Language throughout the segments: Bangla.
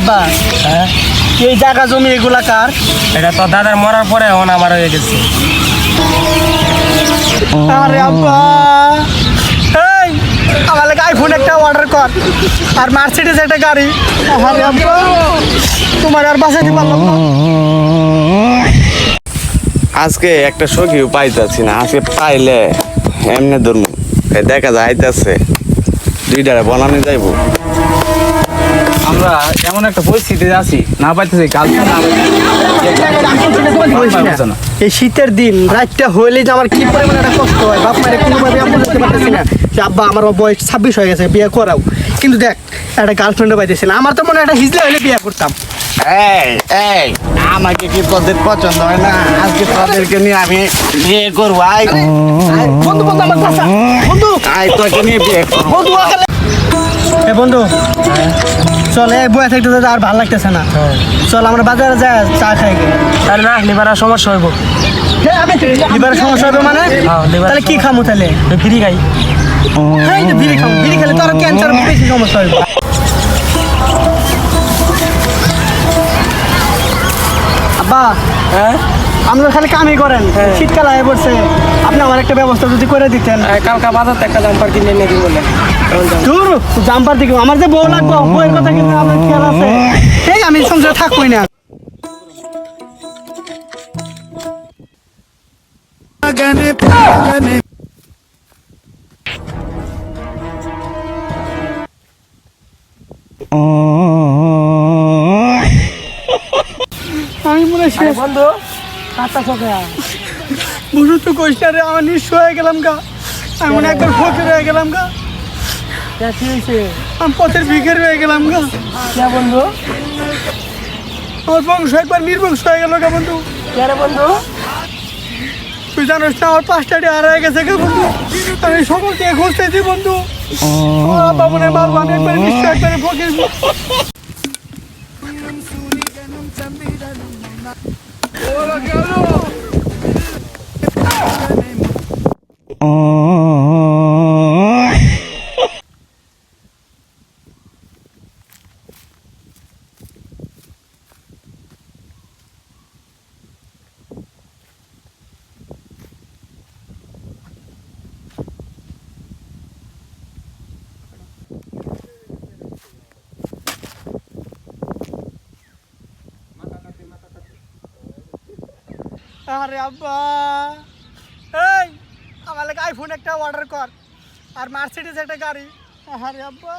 আব্বা হ্যাঁ এই জায়গা জমি এগুলা কার? এটা তো দাদার মরার পরে এখন আমার হয়ে গেছে। আরে আব্বা এই আমার লাগে আইফোন একটা অর্ডার কর আর মার্সিডিজ একটা গাড়ি। আরে আব্বা তোমার আর বাঁচাতে পারলাম না। আজকে একটা সখীও পাইতাছি না, আজকে পাইলে এমনি ধর্ম দেখা যাইতেছে দুইটারে বনানি যাইব। আমরা এমন একটা পরিস্থিতিতে আছি, না পাইতেছি এই শীতের দিন রাতটা হইলে যে আমার কি পরিমাণে একটা কষ্ট হয়, বাপ মায়ের কোনোভাবে আমি বুঝতে পারতেছি না যে আব্বা আমার বয়স 26 হয়ে গেছে, বিয়ে করাও। কিন্তু দেখ একটা গার্লফ্রেন্ডও পাইতেছি না। আমার তো মনে হয় একটা হিজলা হইলে বিয়ে করতাম। এই এই আমাকে কি তোদের পছন্দ হয় না? আজকে তোদেরকে নিয়ে আমি বিয়ে করবো। আয় বন্ধু বন্ধু আমার চাচা বন্ধু আয় তোকে নিয়ে বিয়ে করবো। বন্ধু এ বন্ধু চল এই বয়ে থাকতে তো আর ভালো লাগতেছে না, চল আমরা বাজারে যাই চা খাই গিয়ে। তাহলে না লিভার সমস্যা হইব। লিভারের সমস্যা হবে মানে? তাহলে কি খামু তাহলে? ফ্রি খাই। হ্যাঁ এই যে বিড়ি খামু, বিড়ি খেলে তো আরো ক্যান্সার বেশি সমস্যা হইব। আব্বা হ্যাঁ আপনারা খালি কামই করেন, শীতকাল আয় পড়ছে, আপনি আমার একটা ব্যবস্থা যদি করে দিতেন। কালকা বাজার একটা জাম্পার কিনে নিয়ে দিই বলে। দূর জাম্পার দিকে আমার যে বউ লাগবো, বউয়ের কথা কিন্তু আপনার খেয়াল আছে। এই আমি সংসারে থাকবোই না। আমি মনে হয় বন্ধু কাঁচা চোখে বুঝু তো কইসা রে, আমার নিঃস্ব হয়ে গেলাম গা। আমি মনে একবার ফকির হয়ে গেলাম গা। কি হয়েছে? আমি পথের ভিখারি হয়ে গেলাম গা। কে বন্ধু? আমার বংশ একবার নির্বংশ হয়ে গেল গা বন্ধু। কে রে বন্ধু? তুই জানোস না আমার 5টা ডে হারায় গেছে গা বন্ধু। আমি সকল থেকে খুঁজতেছি বন্ধু। বাবুনের মাল আমি একবার নিঃস্ব একবারে ফকির। আরে আব্বা এই আমার লাগে আইফোন একটা অর্ডার কর আর মার্সিডিজ একটা গাড়ি। আরে আব্বা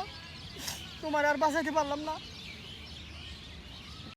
তোমার আর বাঁচাইতে পারলাম না।